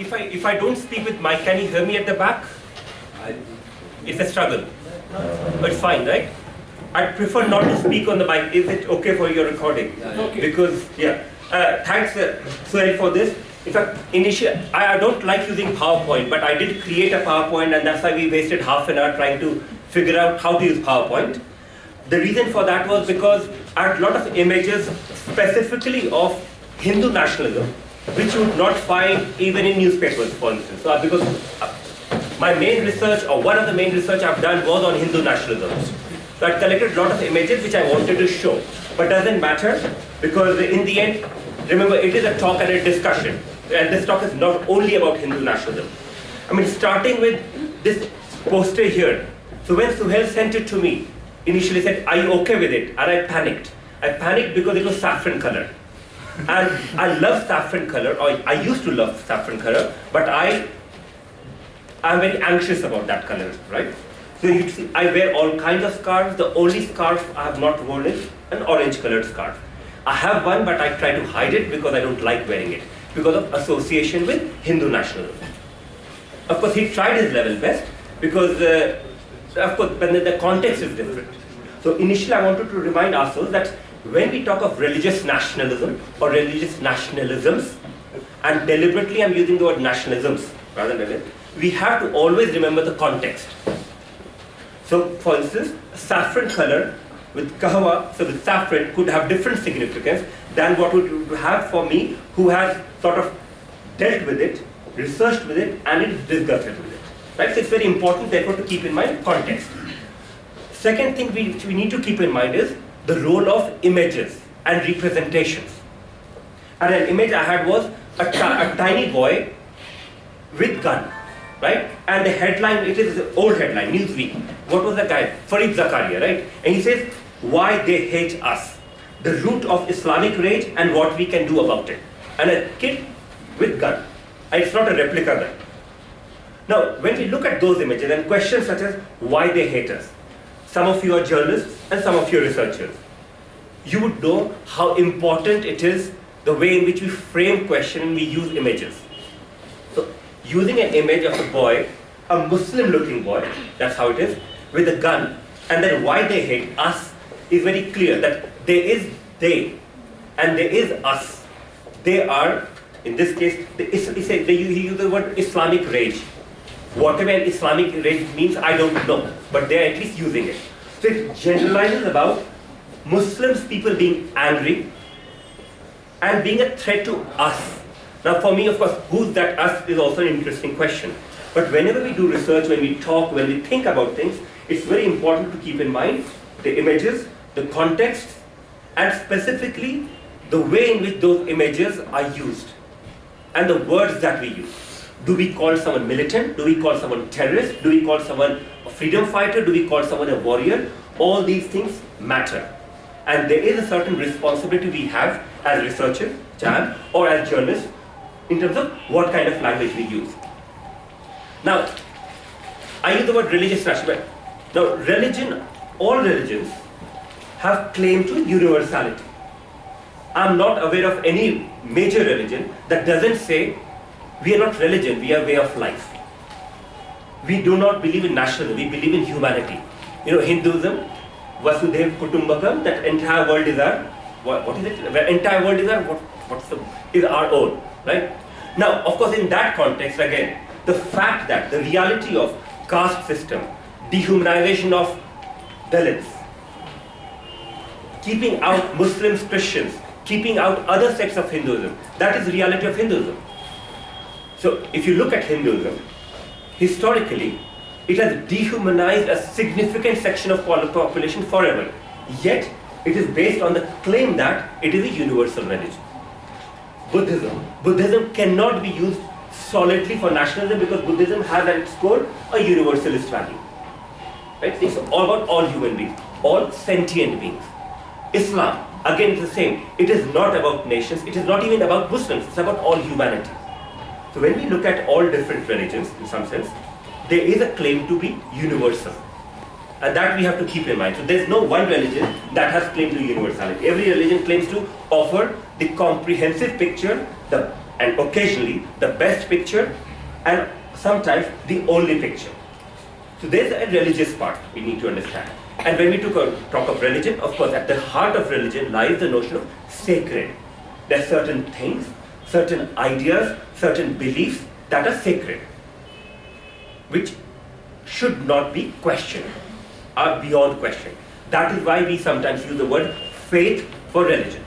If I don't speak with mic, can you hear me at the back? It's a struggle, but it's fine, right? I'd prefer not to speak on the mic. Is it okay for your recording? Okay. Because thanks, Suhail, for this. In fact, initially I don't like using PowerPoint, but I did create a PowerPoint, and that's why we wasted half an hour trying to figure out how to use PowerPoint. The reason for that was because I had a lot of images specifically of Hindu nationalism, which you would not find even in newspapers, for instance. So because my main research, or one of the main research I've done, was on Hindu nationalism. So I collected a lot of images which I wanted to show, but doesn't matter, because in the end, remember, it is a talk and a discussion, and this talk is not only about Hindu nationalism. I mean, starting with this poster here. So when Suhail sent it to me, initially said, "Are you okay with it?" And I panicked. I panicked because it was saffron color. And I love saffron color, or I used to love saffron color, but I'm very anxious about that color, right? So you see, I wear all kinds of scarves. The only scarf I have not worn is an orange colored scarf. I have one, but I try to hide it because I don't like wearing it, because of association with Hindu nationalism. Of course, he tried his level best, because of course, but the context is different. So initially, I wanted to remind ourselves that when we talk of religious nationalism or religious nationalisms, and deliberately I'm using the word nationalisms rather than religion, we have to always remember the context. So, for instance, saffron color with kahwa, so with saffron, could have different significance than what would have for me, who has sort of dealt with it, researched with it, and is disgusted with it. Right? So it's very important, therefore, to keep in mind context. Second thing which we need to keep in mind is the role of images and representations. And an image I had was a tiny boy with gun, right? And the headline, it is an old headline, Newsweek. What was the guy? Farid Zakaria, right? And he says, "Why they hate us, the root of Islamic rage and what we can do about it." And a kid with gun. And it's not a replica gun. Now, when we look at those images and questions such as why they hate us, some of you are journalists and some of you are researchers. You would know how important it is, the way in which we frame questions and we use images. So, using an image of a boy, a Muslim-looking boy, that's how it is, with a gun, and then why they hate us is very clear, that there is they and there is us. They are, in this case, they use the word Islamic rage. Whatever an Islamic rage means, I don't know, but they're at least using it. So it generalizes about Muslims, people being angry and being a threat to us. Now for me, of course, who's that us is also an interesting question. But whenever we do research, when we talk, when we think about things, it's very important to keep in mind the images, the context, and specifically the way in which those images are used and the words that we use. Do we call someone militant? Do we call someone terrorist? Do we call someone a freedom fighter? Do we call someone a warrior? All these things matter. And there is a certain responsibility we have as researchers, Jan, or as journalists, in terms of what kind of language we use. Now, I use the word religious nationalism. Now, religion, all religions have claim to universality. I'm not aware of any major religion that doesn't say, we are not religion, we are way of life. We do not believe in nationalism, we believe in humanity. You know, Hinduism, Vasudhaiva Kutumbakam, that entire world is our, what is it? The entire world is is our own, right? Now, of course, in that context, again, the fact that the reality of caste system, dehumanization of Dalits, keeping out Muslims, Christians, keeping out other sects of Hinduism, that is the reality of Hinduism. So if you look at Hinduism, historically, it has dehumanized a significant section of population forever. Yet, it is based on the claim that it is a universal religion. Buddhism cannot be used solidly for nationalism because Buddhism has at its core a universalist value. Right? It's all about all human beings, all sentient beings. Islam, again, it's the same. It is not about nations, it is not even about Muslims, it's about all humanity. So when we look at all different religions, in some sense, there is a claim to be universal. And that we have to keep in mind. So there's no one religion that has claim to universality. Every religion claims to offer the comprehensive picture, the and occasionally the best picture, and sometimes the only picture. So there's a religious part we need to understand. And when we talk of religion, of course, at the heart of religion lies the notion of sacred. There are certain things, certain ideas, certain beliefs that are sacred, which should not be questioned, are beyond question. That is why we sometimes use the word faith for religion.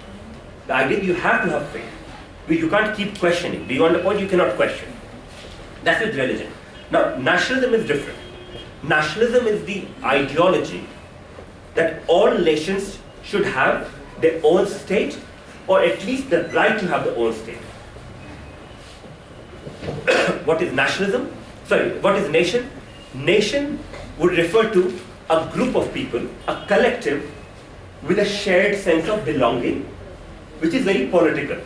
The idea you have to have faith. You can't keep questioning. Beyond the point, you cannot question. That's with religion. Now, nationalism is different. Nationalism is the ideology that all nations should have their own state, or at least the right to have their own state. What is nationalism? Sorry, what is nation? Nation would refer to a group of people, a collective with a shared sense of belonging, which is very political.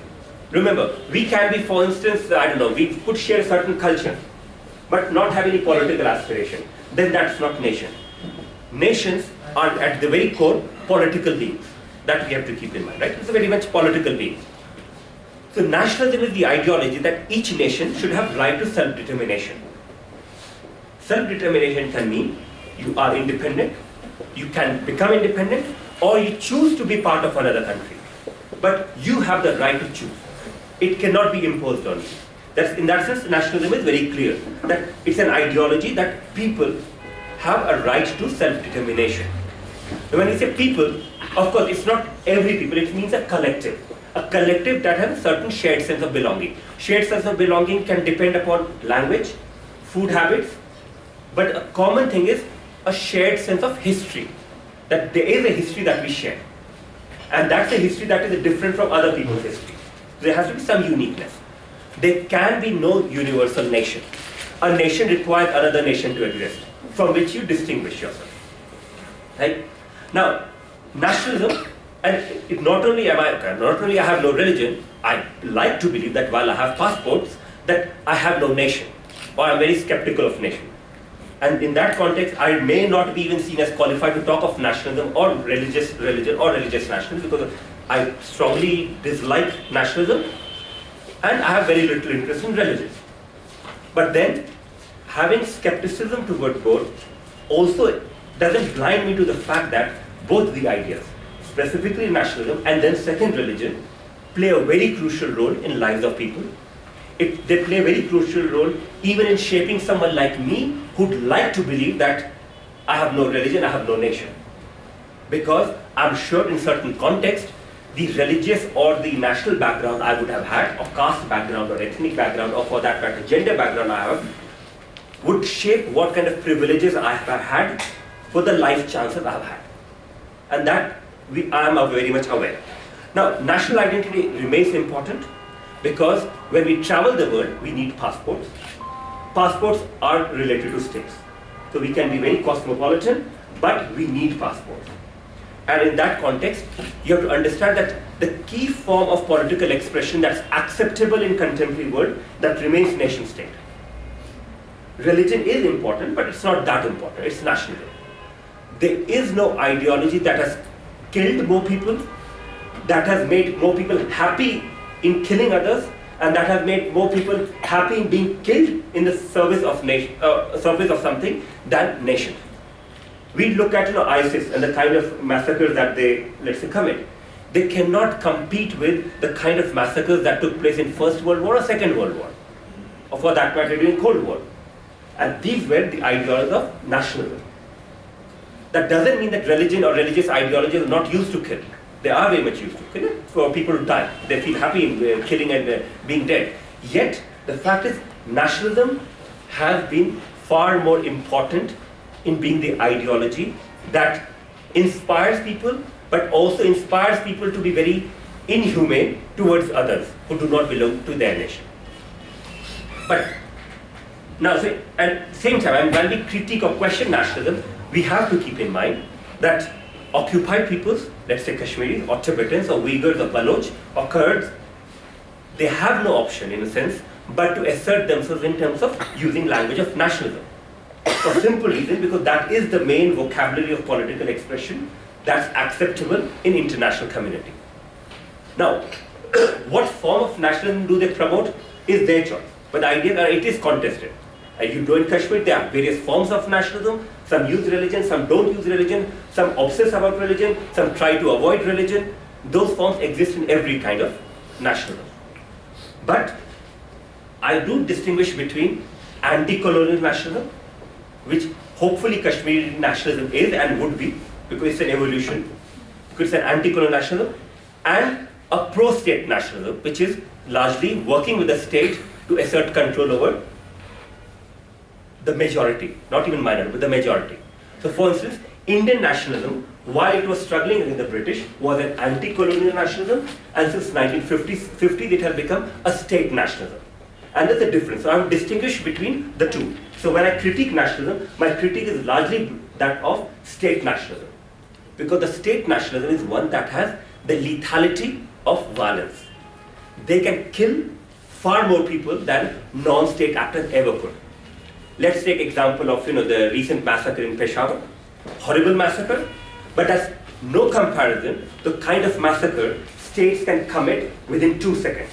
Remember, we can be, for instance, I don't know, we could share a certain culture, but not have any political aspiration. Then that's not nation. Nations are at the very core political beings. That we have to keep in mind, right? It's a very much political being. So nationalism is the ideology that each nation should have right to self-determination. Self-determination can mean you are independent, you can become independent, or you choose to be part of another country. But you have the right to choose. It cannot be imposed on you. In that sense, nationalism is very clear. That it's an ideology that people have a right to self-determination. When we say people, of course, it's not every people, it means a collective. A collective that has a certain shared sense of belonging. Shared sense of belonging can depend upon language, food habits, but a common thing is a shared sense of history. That there is a history that we share. And that's a history that is different from other people's history. There has to be some uniqueness. There can be no universal nation. A nation requires another nation to exist, from which you distinguish yourself. Right? Now, nationalism, and it not only I have no religion, I like to believe that while I have passports, that I have no nation, or I'm very skeptical of nation. And in that context, I may not be even seen as qualified to talk of nationalism or religious religion or religious nationalism, because I strongly dislike nationalism and I have very little interest in religion. But then, having skepticism toward both also doesn't blind me to the fact that both the ideas, specifically nationalism and then second religion, play a very crucial role in lives of people. They play a very crucial role even in shaping someone like me who'd like to believe that I have no religion, I have no nation. Because I'm sure in certain context, the religious or the national background I would have had, or caste background or ethnic background, or for that matter gender background I have, would shape what kind of privileges I have had for the life chances I have had. And that I am very much aware. Now, national identity remains important because when we travel the world, we need passports. Passports are related to states. So we can be very cosmopolitan, but we need passports. And in that context, you have to understand that the key form of political expression that's acceptable in contemporary world, that remains nation state. Religion is important, but it's not that important, it's nationalism. There is no ideology that has killed more people, that has made more people happy in killing others, and that has made more people happy in being killed in the service of service of something than nation. We look at ISIS and the kind of massacres that they, let's say, commit. They cannot compete with the kind of massacres that took place in First World War or Second World War, or for that matter during Cold War. And these were the ideologies of nationalism. That doesn't mean that religion or religious ideologies are not used to kill. They are very much used to kill for people to die. They feel happy in killing and being dead. Yet, the fact is, nationalism has been far more important in being the ideology that inspires people, but also inspires people to be very inhumane towards others who do not belong to their nation. But now, at the same time, when we critique or question nationalism, we have to keep in mind that occupied peoples, let's say Kashmiris or Tibetans or Uyghurs or Baloch or Kurds, they have no option in a sense but to assert themselves in terms of using language of nationalism. For simple reason, because that is the main vocabulary of political expression that's acceptable in international community. Now, What form of nationalism do they promote is their choice. But the idea that it is contested. You know, in Kashmir, there are various forms of nationalism. Some use religion, some don't use religion, some obsess about religion, some try to avoid religion. Those forms exist in every kind of nationalism. But I do distinguish between anti-colonial nationalism, which hopefully Kashmiri nationalism is and would be, because it's an evolution, because it's an anti-colonial nationalism, and a pro-state nationalism, which is largely working with the state to assert control over the majority, not even minority, but the majority. So for instance, Indian nationalism, while it was struggling with the British, was an anti-colonial nationalism, and since 1950 it has become a state nationalism. And there's a difference. So I would distinguish between the two. So when I critique nationalism, my critique is largely that of state nationalism. Because the state nationalism is one that has the lethality of violence. They can kill far more people than non-state actors ever could. Let's take example of the recent massacre in Peshawar. Horrible massacre, but that's no comparison to the kind of massacre states can commit within 2 seconds.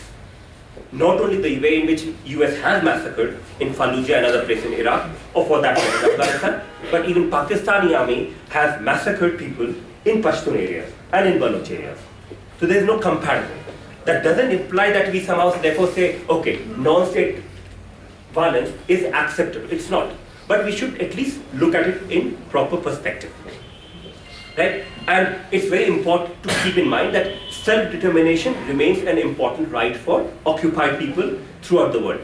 Not only the way in which US has massacred in Fallujah and other places in Iraq, or for that matter in Afghanistan, but even Pakistani army has massacred people in Pashtun areas and in Baloch areas. So there's no comparison. That doesn't imply that we somehow therefore say, okay, non-state violence is acceptable. It's not. But we should at least look at it in proper perspective. Right? And it's very important to keep in mind that self-determination remains an important right for occupied people throughout the world.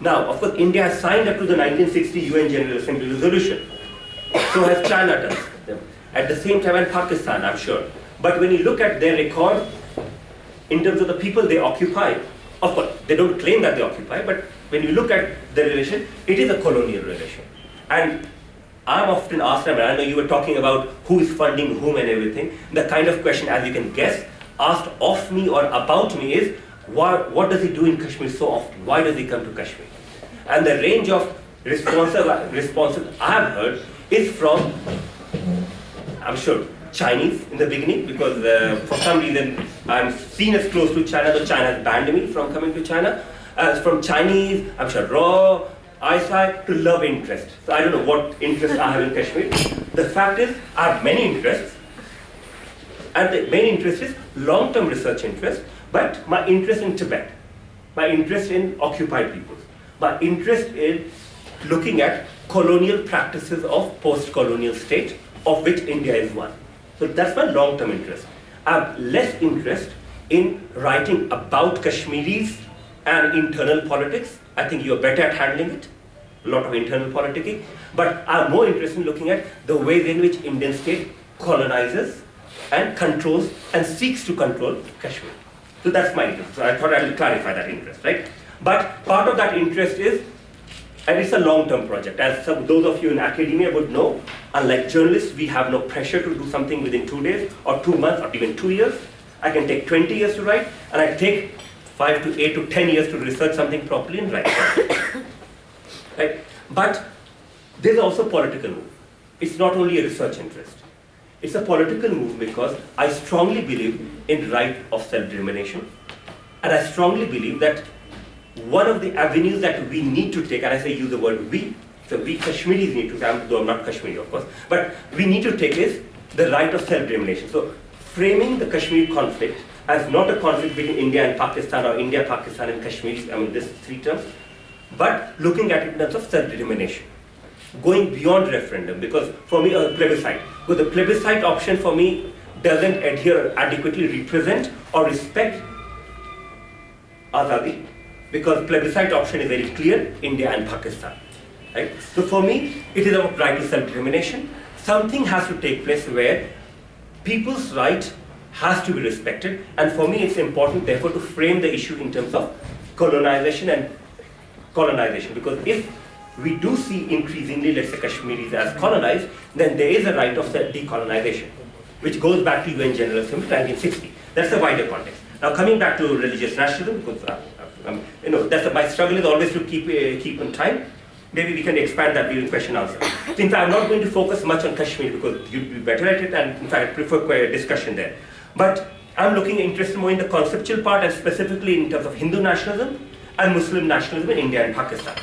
Now, of course, India has signed up to the 1960 UN General Assembly resolution. So has China done. At the same time, and Pakistan, I'm sure. But when you look at their record in terms of the people they occupy, of course, they don't claim that they occupy, but when you look at the relation, it is a colonial relation. And I'm often asked, I know you were talking about who is funding whom and everything. The kind of question, as you can guess, asked of me or about me is, what does he do in Kashmir so often? Why does he come to Kashmir? And the range of responses I have heard is from, I'm sure, Chinese in the beginning, because for some reason I'm seen as close to China, though China has banned me from coming to China. From Chinese, I'm sure raw, eyesight, to love interest. So I don't know what interest I have in Kashmir. The fact is, I have many interests, and the main interest is long-term research interest, but my interest in Tibet, my interest in occupied peoples, my interest in looking at colonial practices of post-colonial state, of which India is one. So that's my long-term interest. I have less interest in writing about Kashmiris and internal politics. I think you're better at handling it, a lot of internal politicking. But I'm more interested in looking at the ways in which Indian state colonizes and controls and seeks to control Kashmir. So that's my interest. So I thought I would clarify that interest, right? But part of that interest is, and it's a long-term project. As those of you in academia would know, unlike journalists, we have no pressure to do something within 2 days or 2 months or even 2 years. I can take 20 years to write, and I take 5 to 8 to 10 years to research something properly and write. Right? But there's also a political move. It's not only a research interest. It's a political move because I strongly believe in right of self-determination, and I strongly believe that one of the avenues that we need to take, and I say use the word we, so we Kashmiris need to take, though I'm not Kashmiri of course, but we need to take is the right of self-determination. So framing the Kashmir conflict as not a conflict between India and Pakistan or India, Pakistan and Kashmir, I mean these three terms, but looking at it in terms of self-determination. Going beyond referendum, because for me a plebiscite, because the plebiscite option for me doesn't adhere adequately represent or respect Azadi, because plebiscite option is very clear, India and Pakistan. Right? So for me, it is about right to self-determination. Something has to take place where people's right has to be respected, and for me it's important therefore to frame the issue in terms of colonization and colonization, because if we do see increasingly, let's say, Kashmiris as colonized, then there is a right of decolonization, which goes back to UN General Assembly 1960. That's a wider context. Now coming back to religious nationalism, because that's my struggle is always to keep on time. Maybe we can expand that during question answer. So in fact, I'm not going to focus much on Kashmir because you'd be better at it, and in fact I prefer a discussion there. But I'm looking interested more in the conceptual part and specifically in terms of Hindu nationalism and Muslim nationalism in India and Pakistan.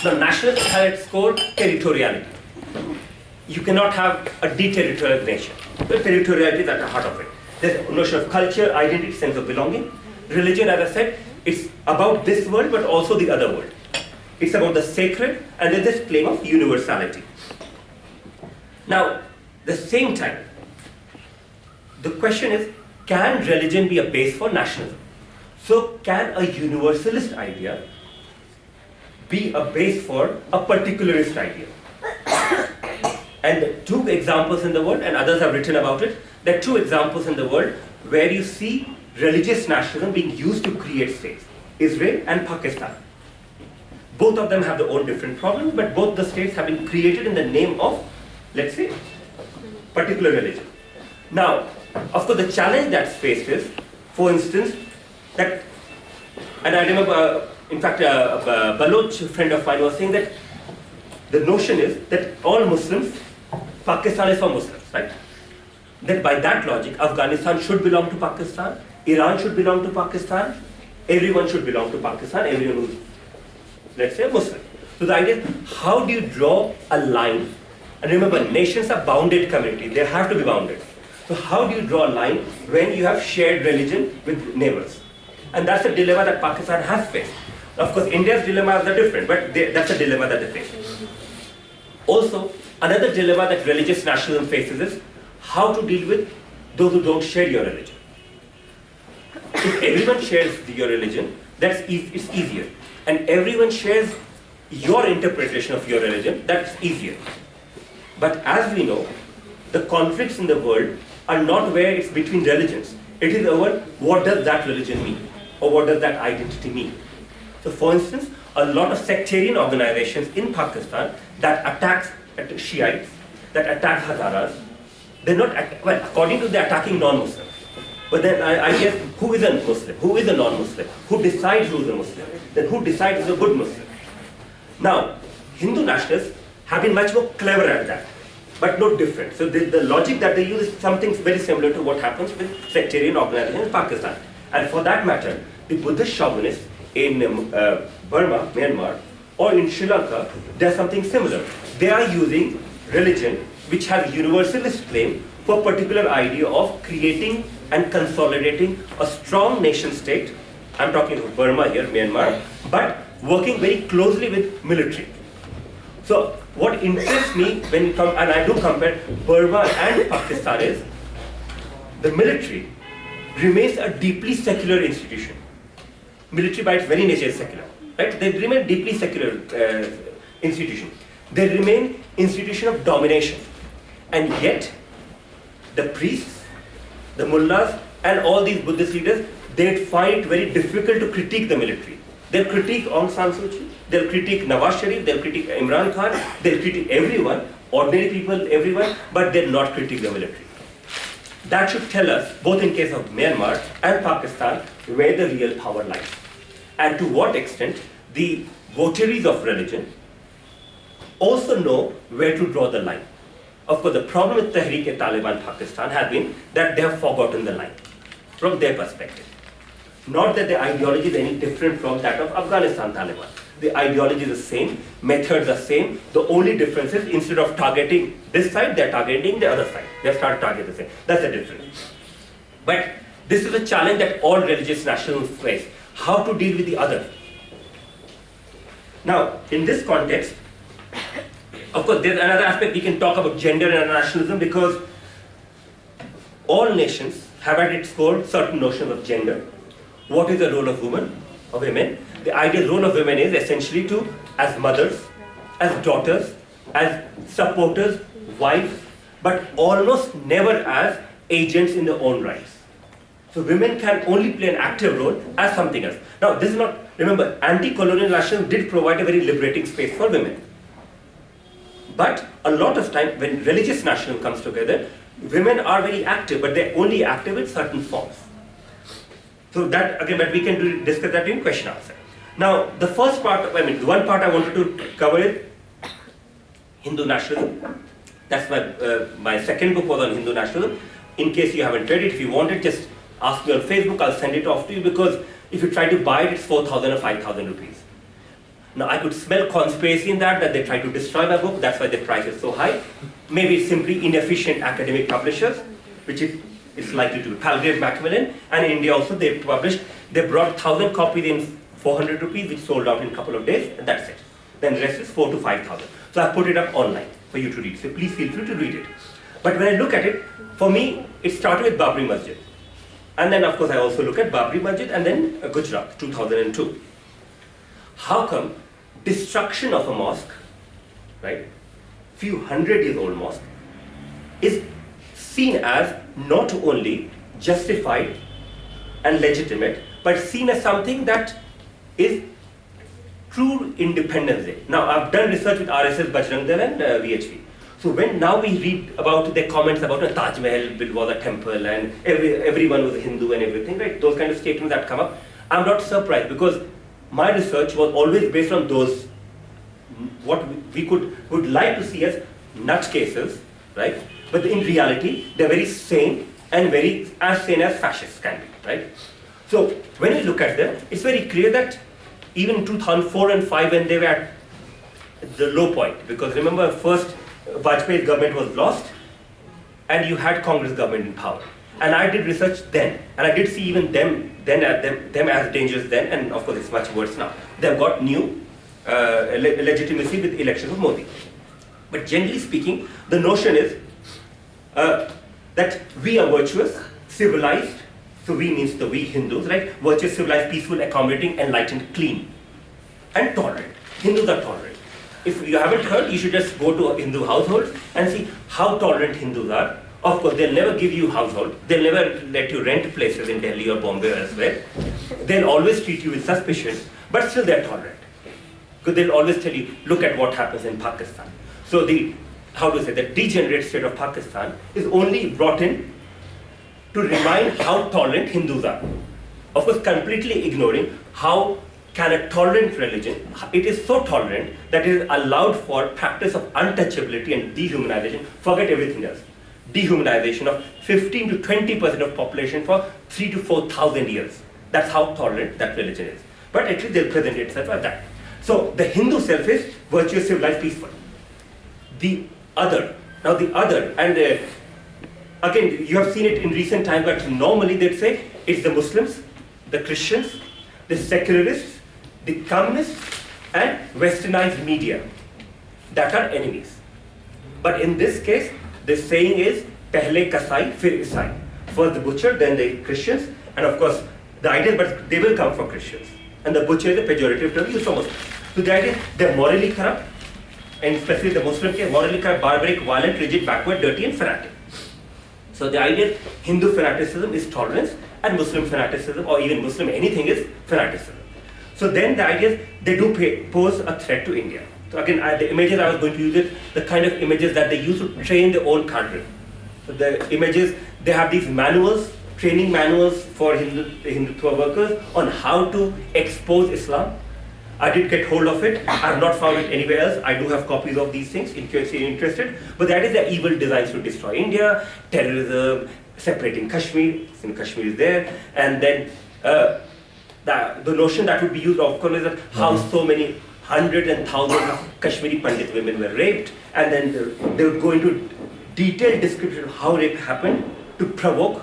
Now, nationalism has at its core territoriality. You cannot have a deterritorial nation. The territoriality is at the heart of it. There's a notion of culture, identity, sense of belonging. Religion, as I said, it's about this world but also the other world. It's about the sacred, and there's this claim of universality. Now, at the same time, the question is, can religion be a base for nationalism? So, can a universalist idea be a base for a particularist idea? And the two examples in the world, and others have written about it, there are two examples in the world where you see religious nationalism being used to create states, Israel and Pakistan. Both of them have their own different problems, but both the states have been created in the name of, let's say, particular religion. Now, of course, the challenge that's faced is, for instance, that, and I remember, in fact, a Baloch friend of mine was saying that the notion is that all Muslims, Pakistan is for Muslims, right? That by that logic, Afghanistan should belong to Pakistan, Iran should belong to Pakistan, everyone should belong to Pakistan, everyone who's, let's say, a Muslim. So the idea is, how do you draw a line? And remember, nations are bounded communities, they have to be bounded. So how do you draw a line when you have shared religion with neighbors? And that's a dilemma that Pakistan has faced. Of course, India's dilemmas are different, but that's a dilemma that they face. Also, another dilemma that religious nationalism faces is how to deal with those who don't share your religion. If everyone shares your religion, it's easier. And everyone shares your interpretation of your religion, that's easier. But as we know, the conflicts in the world are not where it's between religions. It is over what does that religion mean, or what does that identity mean. So for instance, a lot of sectarian organizations in Pakistan that attack Shiites, that attack Hazaras, they're not, well, according to they're attacking non-Muslims. But then I guess, who is a Muslim? Who is a non-Muslim? Who decides who is a Muslim? Then who decides who is a good Muslim? Now, Hindu nationalists have been much more clever at that, but no different. So the logic that they use is something very similar to what happens with sectarian organizations in Pakistan. And for that matter, the Buddhist chauvinists in Burma, Myanmar, or in Sri Lanka, there's something similar. They are using religion, which has universalist claim, for a particular idea of creating and consolidating a strong nation state. I'm talking about Burma here, Myanmar, but working very closely with military. So what interests me when you come, and I do compare Burma and Pakistan, is the military remains a deeply secular institution. Military by its very nature is secular, right? They remain deeply secular institution. They remain institution of domination. And yet, the priests, the mullahs, and all these Buddhist leaders, they find it very difficult to critique the military. They'll critique Aung San Suu Kyi, they'll critique Nawaz Sharif, they'll critique Imran Khan, they'll critique everyone, ordinary people, everyone, but they'll not critique the military. That should tell us, both in case of Myanmar and Pakistan, where the real power lies. And to what extent the votaries of religion also know where to draw the line. Of course, the problem with Tehreek-e-Taliban Pakistan has been that they have forgotten the line from their perspective. Not that the ideology is any different from that of Afghanistan Taliban. The ideology is the same, methods are same. The only difference is instead of targeting this side, they're targeting the other side. They start targeting the same. That's the difference. But this is a challenge that all religious nationalists face. How to deal with the other. Now, in this context, of course, there's another aspect we can talk about gender and nationalism, because all nations have at its core certain notions of gender. What is the role of women, of women? The ideal role of women is essentially to, as mothers, as daughters, as supporters, wives, but almost never as agents in their own rights. So women can only play an active role as something else. Now, this is not, remember, anti-colonial nationalism did provide a very liberating space for women. But a lot of time, when religious nationalism comes together, women are very active, but they're only active in certain forms. So that, again, but we can discuss that in question answer. Now, the first part, the one part I wanted to cover is Hindu nationalism. That's my second book was on Hindu nationalism. in case you haven't read it, if you want it, just ask me on Facebook, I'll send it off to you, because if you try to buy it, it's 4,000 or 5,000 rupees. Now, I could smell conspiracy in that they try to destroy my book, that's why the price is so high. Maybe it's simply inefficient academic publishers, which it's likely to be. Palgrave Macmillan, and in India also, they brought 1,000 copies in 400 rupees, which sold out in a couple of days, and that's it. Then the rest is 4 to 5,000. So I put it up online for you to read, so please feel free to read it. But when I look at it, for me, it started with Babri Masjid. And then, of course, I also look at Babri Masjid and then Gujarat, 2002. How come destruction of a mosque, right, few hundred years old mosque, is seen as not only justified and legitimate, but seen as something that is true Independence Day. Now, I've done research with RSS, Bajrang Dal and VHP. So when now we read about their comments about Taj Mahal was a temple and everyone was a Hindu and everything, right? Those kind of statements that come up, I'm not surprised, because my research was always based on those, what we would like to see as nutcases, right? But in reality, they're very sane and very as sane as fascists can be, right? So when we look at them, it's very clear that even in 2004 and 5, when they were at the low point, because remember, first Vajpayee's government was lost, and you had Congress government in power. And I did research then, and I did see even them as dangerous then, and of course it's much worse now. They've got new legitimacy with elections of Modi. But generally speaking, the notion is that we are virtuous, civilized, so we means the we Hindus, right? Virtuous, civilized, peaceful, accommodating, enlightened, clean, and tolerant. Hindus are tolerant. If you haven't heard, you should just go to a Hindu household and see how tolerant Hindus are. Of course, they'll never give you household. They'll never let you rent places in Delhi or Bombay or elsewhere. They'll always treat you with suspicion, but still they're tolerant. Because they'll always tell you, look at what happens in Pakistan. So the degenerate state of Pakistan is only brought in to remind how tolerant Hindus are. Of course, completely ignoring how can a tolerant religion, it is so tolerant that it is allowed for practice of untouchability and dehumanization, forget everything else. Dehumanization of 15 to 20% of population for 3 to 4,000 years. That's how tolerant that religion is. But at least they'll present itself as that. So the Hindu self is virtuous, civilized, peaceful. The other, and again, you have seen it in recent times, but normally they'd say it's the Muslims, the Christians, the secularists, the communists, and westernized media that are enemies. But in this case, the saying is, Pehle Kasai, fir Isai. First the butcher, then the Christians, and of course, the idea, but they will come from Christians. And the butcher is a pejorative term used for Muslims. So the idea is they're morally corrupt, and especially the Muslim case, morally corrupt, barbaric, violent, rigid, backward, dirty, and fanatic. So the idea is Hindu fanaticism is tolerance, and Muslim fanaticism, or even Muslim anything, is fanaticism. So then the idea is they do pose a threat to India. So again, the images I was going to use it, the kind of images that they use to train their own cadre. So the images, they have these manuals, training manuals for Hindutva workers on how to expose Islam. I did get hold of it. I have not found it anywhere else. I do have copies of these things in case you're interested. But that is the evil designs to destroy India, terrorism, separating Kashmir, Kashmir is there, and then the notion that would be used, of course, is that how so many hundreds and thousands of Kashmiri Pandit women were raped, and then they would go into detailed description of how rape happened to provoke.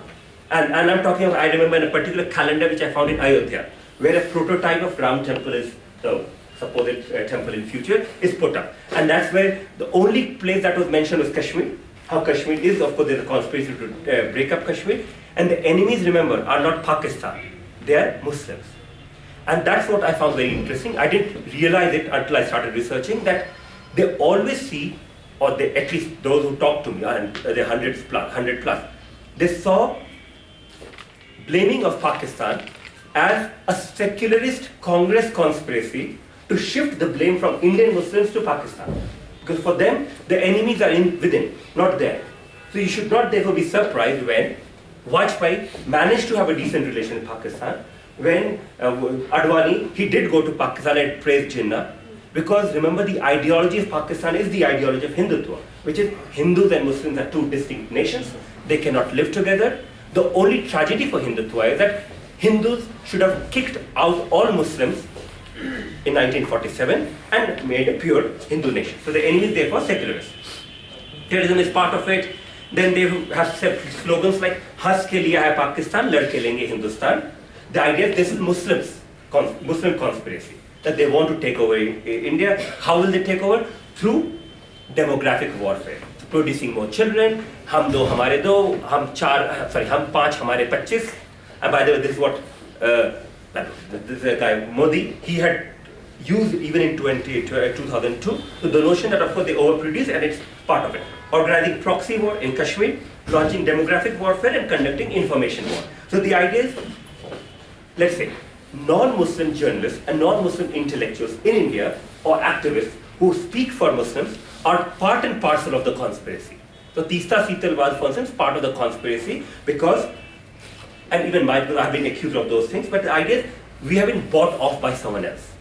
And I'm talking about, I remember in a particular calendar which I found in Ayodhya, where a prototype of Ram temple is, the supposed temple in future, is put up. And that's where the only place that was mentioned was Kashmir. How Kashmir is, of course, there's a conspiracy to break up Kashmir. And the enemies, remember, are not Pakistan. They are Muslims. And that's what I found very interesting. I didn't realize it until I started researching, that they always see, or they, at least those who talk to me, and they're 100 plus, they saw blaming of Pakistan as a secularist Congress conspiracy to shift the blame from Indian Muslims to Pakistan. Because for them, the enemies are within, not there. So you should not therefore be surprised when Vajpayee managed to have a decent relation with Pakistan. When Advani, he did go to Pakistan and praise Jinnah, Because remember, the ideology of Pakistan is the ideology of Hindutva, which is Hindus and Muslims are two distinct nations. They cannot live together. The only tragedy for Hindutva is that Hindus should have kicked out all Muslims in 1947 and made a pure Hindu nation. So the enemy is therefore secularists. Terrorism is part of it. Then they have set slogans like "Has ke liya hai Pakistan, lad ke lenge Hindustan." The idea is this is Muslim conspiracy, that they want to take over India. How will they take over? Through demographic warfare, producing more children. Hum do hamare do, hum panch hamare 25. And by the way, this is what this guy Modi, he had used even in 2002. So the notion that of course they overproduce, and it's part of it. Organizing proxy war in Kashmir, launching demographic warfare and conducting information war. So the idea is, let's say, non-Muslim journalists and non-Muslim intellectuals in India or activists who speak for Muslims are part and parcel of the conspiracy. So Teesta Seetalwal, for instance, part of the conspiracy because, and even because I've been accused of those things, but the idea is we have been bought off by someone else.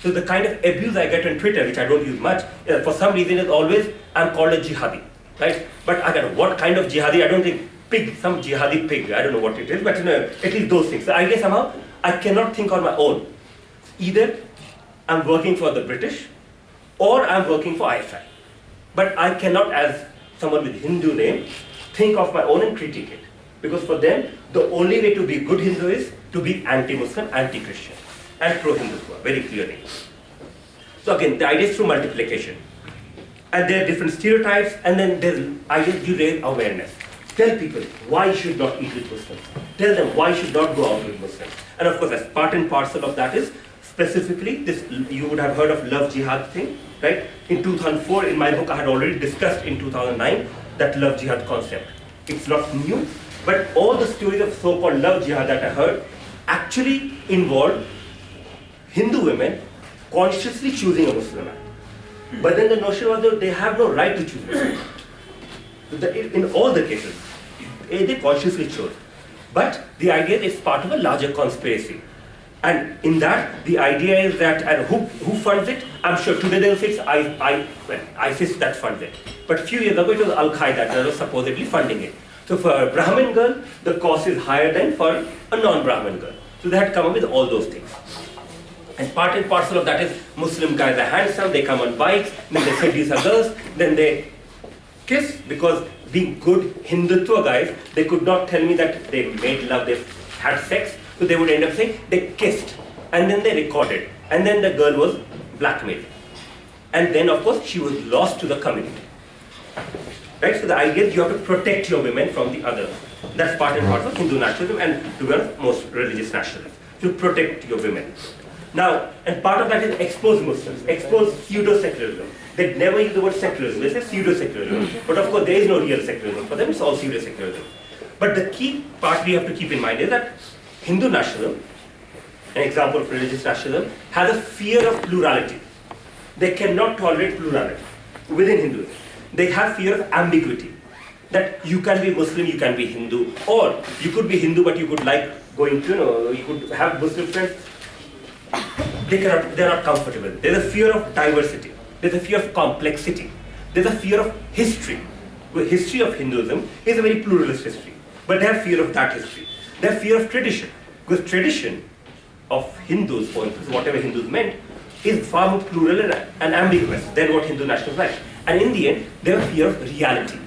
So the kind of abuse I get on Twitter, which I don't use much, for some reason is always, I'm called a jihadi, right? But I don't know what kind of jihadi, I don't think pig, some jihadi pig, I don't know what it is, but at least those things. So I guess somehow I cannot think on my own. Either I'm working for the British or I'm working for ISI. But I cannot, as someone with Hindu name, think of my own and critique it. Because for them, the only way to be good Hindu is to be anti-Muslim, anti-Christian, and pro-Hindutva, very clearly. So again, the idea is through multiplication. And there are different stereotypes, and then there's ideas you raise awareness. Tell people why you should not eat with Muslims. Tell them why you should not go out with Muslims. And of course, as part and parcel of that is specifically this, you would have heard of love jihad thing, right? In 2004, in my book, I had already discussed in 2009 that love jihad concept. It's not new, but all the stories of so-called love jihad that I heard actually involved Hindu women consciously choosing a Muslim man. But then the notion was that they have no right to choose Muslim. In all the cases, they consciously chose. But the idea is part of a larger conspiracy. And in that, the idea is that, and who funds it? I'm sure today they will say it's ISIS that funds it. But a few years ago, it was Al-Qaeda that was supposedly funding it. So for a Brahmin girl, the cost is higher than for a non-Brahmin girl. So they had come up with all those things. And part and parcel of that is Muslim guys are handsome, they come on bikes, then they seduce girls, then they kiss, because being good Hindutva guys, they could not tell me that they made love, they had sex, so they would end up saying they kissed, and then they recorded, and then the girl was blackmailed. And then of course she was lost to the community. Right? So the idea is you have to protect your women from the others. That's part and parcel of Hindu nationalism and to be honest, most religious nationalism. To protect your women. Now, and part of that is expose Muslims, expose pseudo-secularism. They never use the word secularism, they say pseudo-secularism. But of course, there is no real secularism. For them, it's all pseudo-secularism. But the key part we have to keep in mind is that Hindu nationalism, an example of religious nationalism, has a fear of plurality. They cannot tolerate plurality within Hinduism. They have fear of ambiguity. That you can be Muslim, you can be Hindu, or you could be Hindu, but you could like going to, you could have Muslim friends. They're not comfortable. There's a fear of diversity. There's a fear of complexity. There's a fear of history. The history of Hinduism is a very pluralist history. But they have fear of that history. They have fear of tradition. Because tradition of Hindus, for instance, whatever Hindus meant, is far more plural and ambiguous than what Hindu nationalists like. And in the end, they have fear of reality.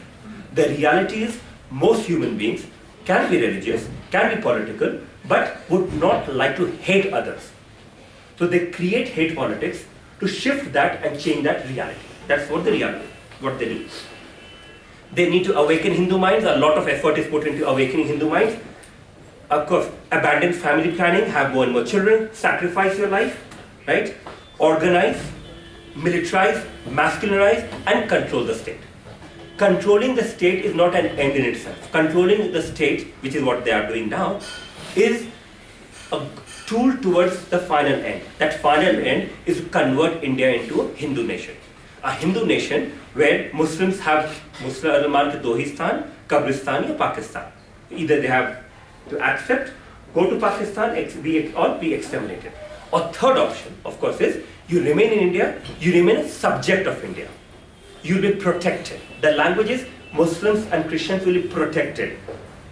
The reality is most human beings can be religious, can be political, but would not like to hate others. So they create hate politics to shift that and change that reality. That's what the reality, what they do. They need to awaken Hindu minds. A lot of effort is put into awakening Hindu minds. Of course, abandon family planning, have more and more children, sacrifice your life, right? Organize, militarize, masculinize, and control the state. Controlling the state is not an end in itself. Controlling the state, which is what they are doing now, is a tool towards the final end. That final end is to convert India into a Hindu nation. A Hindu nation where Muslims have Musliman ke Dohistan, Kabristan or Pakistan. Either they have to accept, go to Pakistan or be exterminated. Or third option, of course, is you remain in India, you remain a subject of India. You'll be protected. The languages, Muslims and Christians will be protected,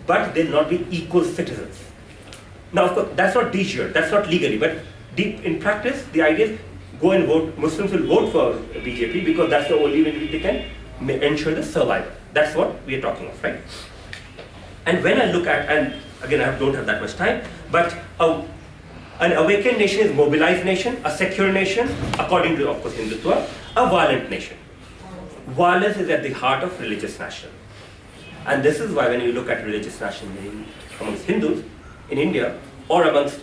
but they'll not be equal citizens. Now, of course, that's not de jure, that's not legally, but deep in practice, the idea is go and vote. Muslims will vote for BJP because that's the only way they can ensure the survival. That's what we are talking of, right? And when I look at, and again, I don't have that much time, but an awakened nation is a mobilized nation, a secure nation, according to, of course, Hindutva, a violent nation. Violence is at the heart of religious nationalism. And this is why when you look at religious nationalism amongst Hindus in India, or amongst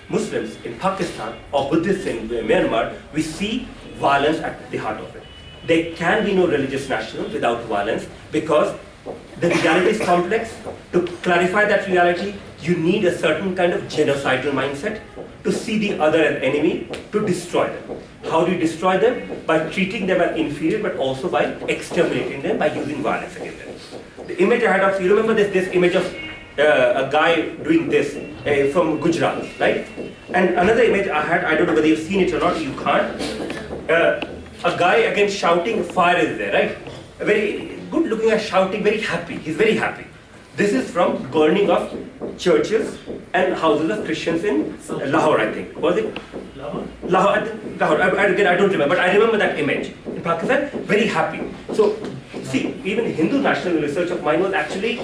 Muslims in Pakistan, or Buddhists in Myanmar, we see violence at the heart of it. There can be no religious nationalism without violence, because the reality is complex. To clarify that reality, you need a certain kind of genocidal mindset to see the other as enemy, to destroy them. How do you destroy them? By treating them as inferior, but also by exterminating them, by using violence against them. The image I had of, you remember this image of a guy doing this from Gujarat, right? And another image I had, I don't know whether you've seen it or not, you can't. A guy again shouting, fire is there, right? A very good looking at shouting, very happy, he's very happy. This is from burning of churches and houses of Christians in Lahore, I think. Was it? Lahore, I think, Lahore. Again, I don't remember, but I remember that image. In Pakistan, very happy. So, see, even Hindu national research of mine was actually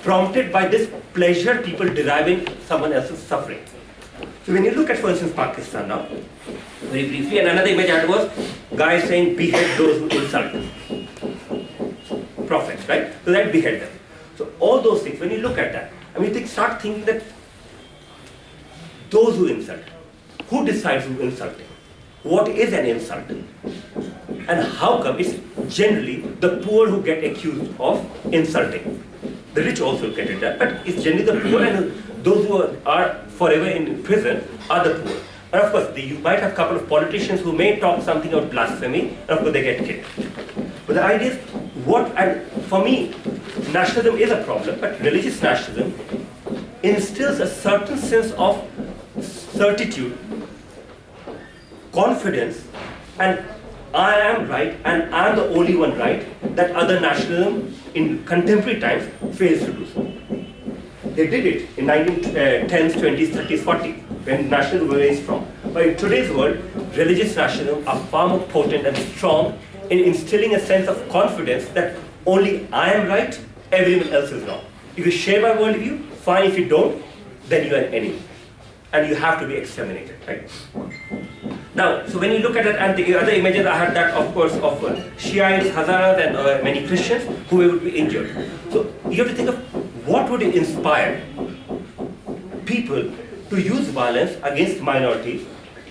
prompted by this pleasure people deriving someone else's suffering. So when you look at, for instance, Pakistan now, very briefly, and another image I had was guys saying, behead those who insult prophets, right? So that behead them. So all those things, when you look at that, I mean, start thinking that those who insult, who decides who insulting? What is an insult? And how come it's generally the poor who get accused of insulting? The rich also get it done, but it's generally the poor, and those who are forever in prison are the poor. And of course, you might have a couple of politicians who may talk something about blasphemy, and of course they get killed. But the idea is, and for me, nationalism is a problem, but religious nationalism instills a certain sense of certitude, confidence, and I am right, and I am the only one right, that other nationalism in contemporary times fails to do so. They did it in 1910s, 20s, 30s, 40s, when nationalism was very strong. But in today's world, religious nationalism are far more potent and strong in instilling a sense of confidence that only I am right, everyone else is wrong. If you share my worldview, fine. If you don't, then you are an enemy. And you have to be exterminated, right? Now, so when you look at it, and the other images I had that, of course, of Shiites, Hazaras, and many Christians who would be injured. So you have to think of what would inspire people to use violence against minorities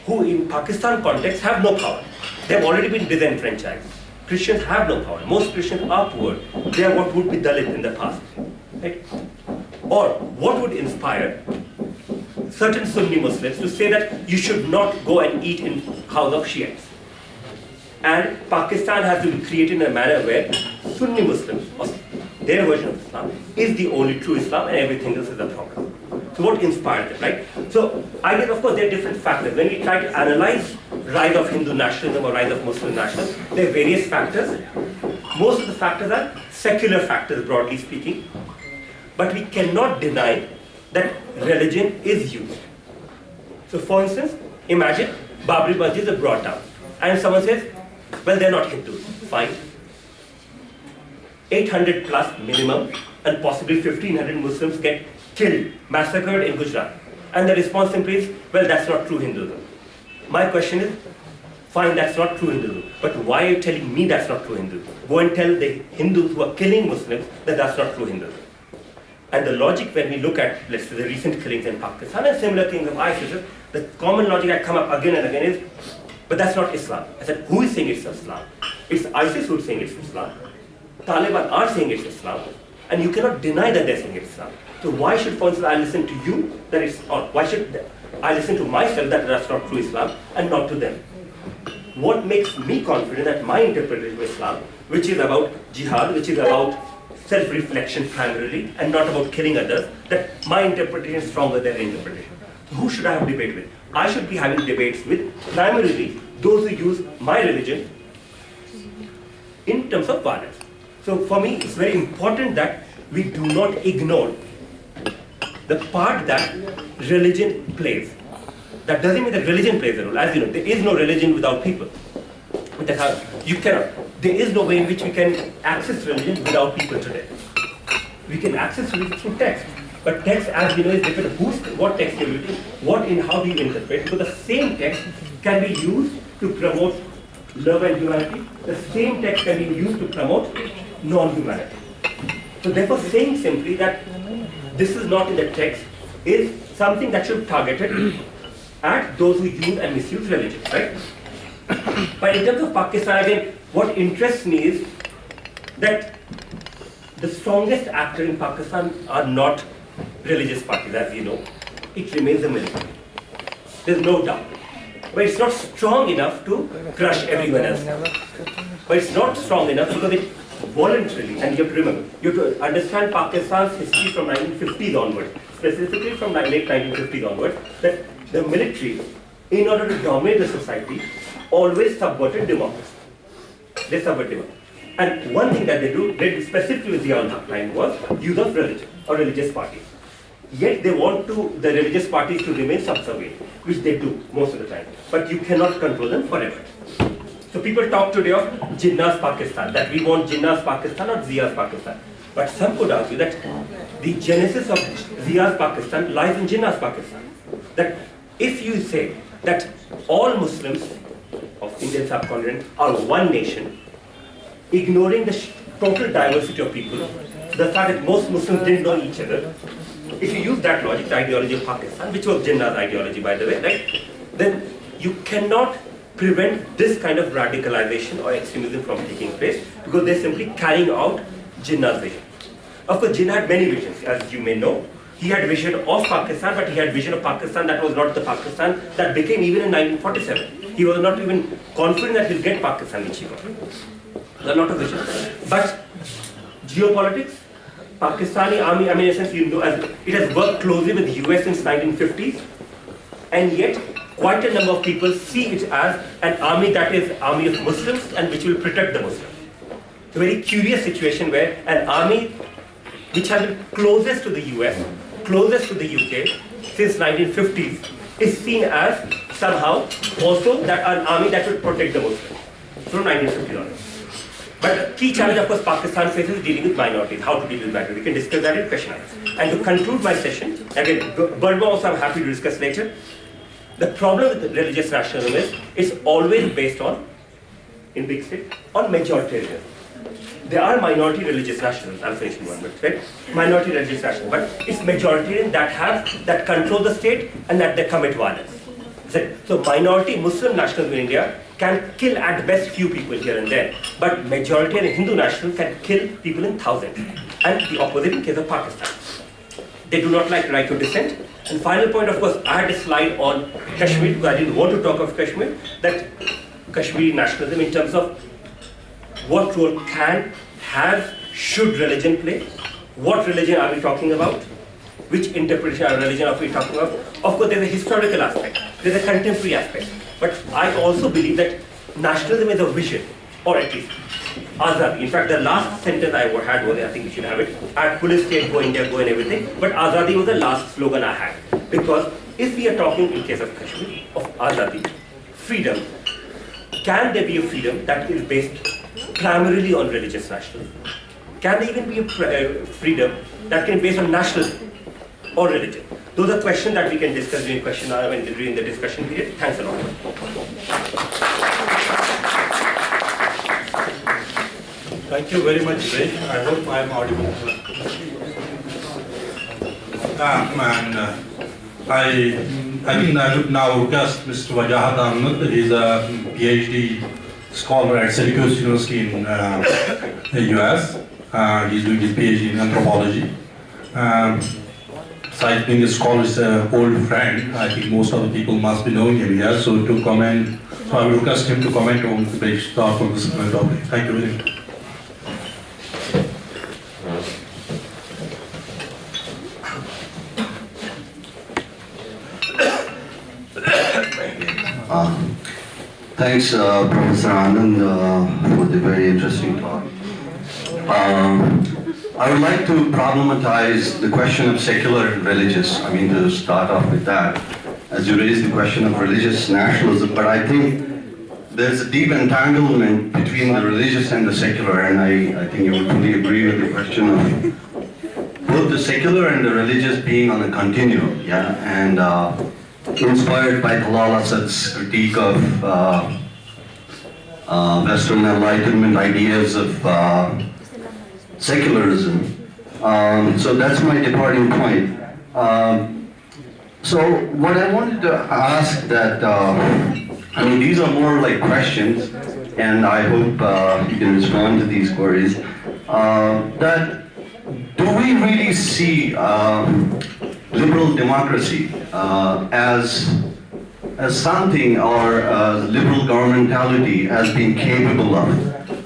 who in Pakistan context have no power. They have already been disenfranchised. Christians have no power. Most Christians are poor. They are what would be Dalit in the past, right? Or what would inspire certain Sunni Muslims to say that you should not go and eat in house of Shiites. And Pakistan has to be created in a manner where Sunni Muslims, or their version of Islam, is the only true Islam, and everything else is a problem. So what inspired them, right? So I guess, of course, there are different factors. When we try to analyze rise of Hindu nationalism or rise of Muslim nationalism, there are various factors. Most of the factors are secular factors, broadly speaking. But we cannot deny that religion is used. So for instance, imagine Babri Masjid is brought down, and someone says, well, they're not Hindus. Fine. 800 plus minimum, and possibly 1500 Muslims get killed, massacred in Gujarat. And the response simply is, well, that's not true Hinduism. My question is, fine, that's not true Hinduism, but why are you telling me that's not true Hinduism? Go and tell the Hindus who are killing Muslims that that's not true Hinduism. And the logic when we look at, let's say, the recent killings in Pakistan and similar things of ISIS, the common logic that come up again and again is, but that's not Islam. I said, who is saying it's Islam? It's ISIS who's saying it's Islam. Taliban are saying it's Islam. And you cannot deny that they're saying it's Islam. So why should, for instance, I listen to you that it's, or why should I listen to myself that that's not true Islam and not to them? What makes me confident that my interpretation of Islam, which is about jihad, which is about self-reflection primarily, and not about killing others, that my interpretation is stronger than their interpretation. So who should I have debate with? I should be having debates with primarily those who use my religion in terms of violence. So for me, it's very important that we do not ignore the part that religion plays. That doesn't mean that religion plays a role. As you know, there is no religion without people. That's how you cannot. There is no way in which we can access religion without people today. We can access religion through text. But text, as you know, is different. What text you're using, how do you interpret? Because the same text can be used to promote love and humanity. The same text can be used to promote non-humanity. So therefore, saying simply that this is not in the text is something that should be targeted at those who use and misuse religion, right? But in terms of Pakistan, again, what interests me is that the strongest actor in Pakistan are not religious parties, as you know. It remains the military. There's no doubt. But it's not strong enough to crush everyone else. But it's not strong enough because it voluntarily, and you have to remember, you have to understand Pakistan's history from 1950s onwards, specifically from late 1950s onwards, that the military, in order to dominate the society, always subverted democracy. They subverted democracy. And one thing that they did specifically with Ziaul Haq time was use of religion or religious parties. Yet they want the religious parties to remain subservient, which they do most of the time. But you cannot control them forever. So people talk today of Jinnah's Pakistan, that we want Jinnah's Pakistan or Zia's Pakistan. But some could argue that the genesis of Zia's Pakistan lies in Jinnah's Pakistan. That if you say that all Muslims of Indian subcontinent are one nation, ignoring the total diversity of people, the fact that most Muslims didn't know each other, if you use that logic, the ideology of Pakistan, which was Jinnah's ideology by the way, right, then you cannot prevent this kind of radicalization or extremism from taking place because they're simply carrying out Jinnah's vision. Of course, Jinnah had many visions, as you may know. He had vision of Pakistan, but he had vision of Pakistan that was not the Pakistan that became even in 1947. He was not even confident that he'll get Pakistan, which he got. That's not a vision. But geopolitics, Pakistani army, I mean, in a sense, you know, it has worked closely with the US since 1950s, and yet quite a number of people see it as an army that is army of Muslims and which will protect the Muslims. It's a very curious situation where an army which has been closest to the US, closest to the UK since 1950s is seen as somehow also that an army that will protect the Muslims from 1950s onwards. But the key challenge, of course, Pakistan faces dealing with minorities, how to deal with minorities. We can discuss that in question hours. And to conclude my session, again, Burma also I'm happy to discuss later. The problem with religious nationalism is it's always based on, in big state, on majoritarianism. There are minority religious nationalists, I'll finish in one minute, right? Minority religious nationalists, but it's majoritarian that control the state and that they commit violence. So minority Muslim nationals in India can kill at best few people here and there, but majority and Hindu nationals can kill people in thousands. And the opposite in case of Pakistan. They do not like right to dissent. And final point, of course, I had a slide on Kashmir, because I didn't want to talk of Kashmir, that Kashmiri nationalism in terms of what role can, has, should religion play? What religion are we talking about? Which interpretation of religion are we talking about? Of course, there's a historical aspect, there's a contemporary aspect. But I also believe that nationalism is a vision, or at least Azadi. In fact, the last sentence I had was, I think we should have it, I had police state, go India, go and everything, but Azadi was the last slogan I had. Because if we are talking in case of Kashmir, of Azadi, freedom, can there be a freedom that is based primarily on religious nationalism? Can there even be a freedom that can be based on nationalism or religion? Those are questions that we can discuss during during the discussion period. Thanks a lot. Thank you very much, Dibyesh. I hope I am audible. I think I would now request Mr. Anand. He is a PhD scholar at Syracuse University in the US. He is doing his PhD in anthropology. Besides being a scholar, is an old friend. I think most of the people must be knowing him here. So I will request him to comment on Dibyesh talk on this topic. Thank you very much. Thanks, Professor Anand, for the very interesting talk. I would like to problematize the question of secular and religious. I mean, to start off with that, as you raised the question of religious nationalism, but I think there's a deep entanglement between the religious and the secular, and I think you would fully agree with the question of both the secular and the religious being on a continuum, yeah, and inspired by Talal Asad's critique of Western Enlightenment ideas of secularism. So that's my departing point. So what I wanted to ask that, I mean, these are more like questions, and I hope you can respond to these queries. That do we really see liberal democracy as something, or liberal governmentality as being capable of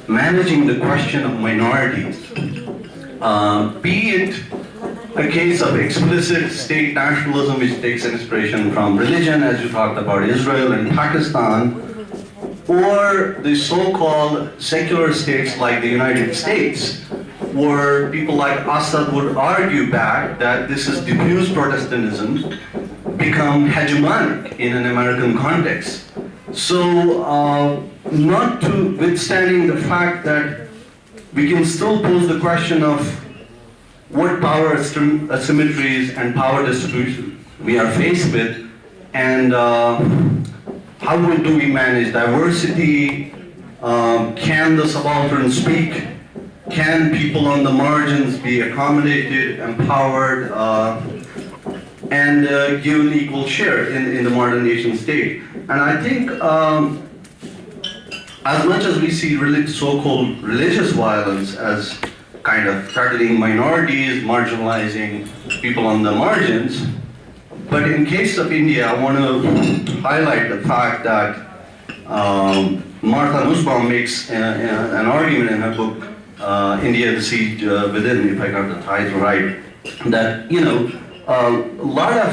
managing the question of minorities, be it a case of explicit state nationalism which takes inspiration from religion, as you talked about Israel and Pakistan, or the so-called secular states like the United States, where people like Assad would argue back that this is diffuse Protestantism become hegemonic in an American context. So, notwithstanding the fact that we can still pose the question of what power asymmetries and power distribution we are faced with, and how do we manage diversity? Can the subaltern speak? Can people on the margins be accommodated, empowered, and given equal share in the modern nation state? And I think as much as we see so-called religious violence as kind of targeting minorities, marginalizing people on the margins, but in case of India, I want to highlight the fact that Martha Nussbaum makes an argument in her book, India, the Siege Within, if I got the title right, that, you know, a lot of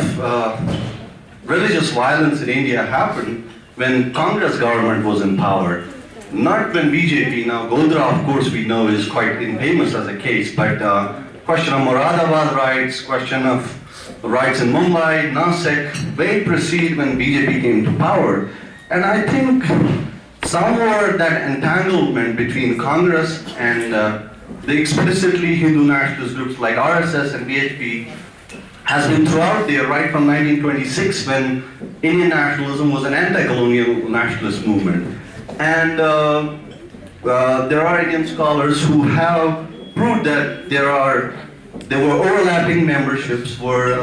religious violence in India happened when Congress government was in power, not when BJP. Now, Godra, of course, we know is quite infamous as a case, but question of Moradabad rights, question of rights in Mumbai, Nasik, they precede when BJP came to power. And I think somewhere that entanglement between Congress and the explicitly Hindu nationalist groups like RSS and BHP has been throughout there right from 1926, when Indian nationalism was an anti-colonial nationalist movement. And there are Indian scholars who have proved that there were overlapping memberships where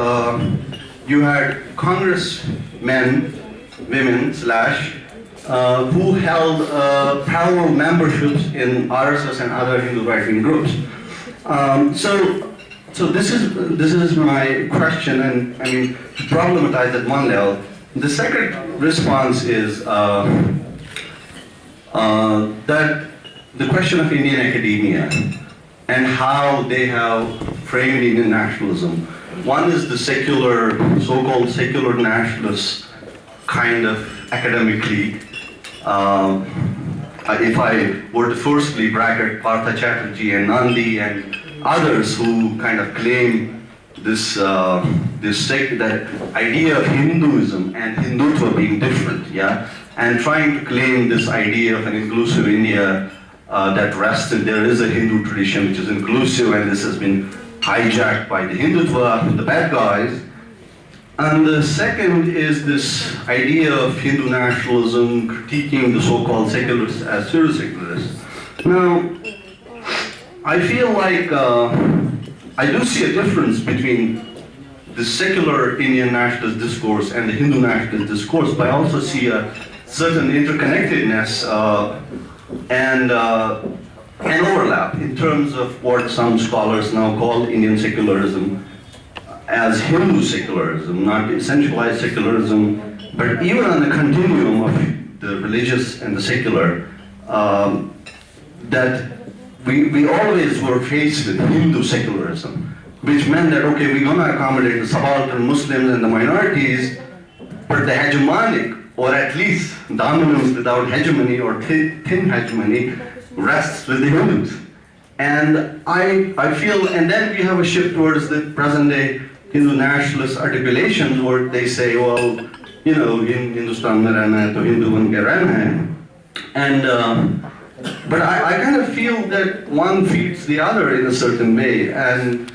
you had congressmen, women, who held parallel memberships in RSS and other Hindu right-wing groups. So this is my question, and I mean, to problematize at one level. The second response is that the question of Indian academia and how they have framed Indian nationalism. One is the secular, so-called secular nationalists, kind of academically. If I were to firstly bracket Partha Chatterjee and Nandi and others who kind of claim this that idea of Hinduism and Hindutva being different, yeah, and trying to claim this idea of an inclusive India that rests in there is a Hindu tradition which is inclusive, and this has been hijacked by the Hindutva, the bad guys. And the second is this idea of Hindu nationalism critiquing the so-called secularists as pseudo-secularists. Now, I feel like I do see a difference between the secular Indian nationalist discourse and the Hindu nationalist discourse, but I also see a certain interconnectedness and an overlap in terms of what some scholars now call Indian secularism as Hindu secularism, not essentialized secularism, but even on the continuum of the religious and the secular, that we always were faced with Hindu secularism, which meant that, okay, we're going to accommodate the subaltern Muslims and the minorities, but the hegemonic or at least dominance without hegemony or thin hegemony, rests with the Hindus. And I feel, and then we have a shift towards the present day Hindu nationalist articulations where they say, well, you know, in Hindustan mein rehna hai, to Hindu ban ke rehna hai. And, but I kind of feel that one feeds the other in a certain way. And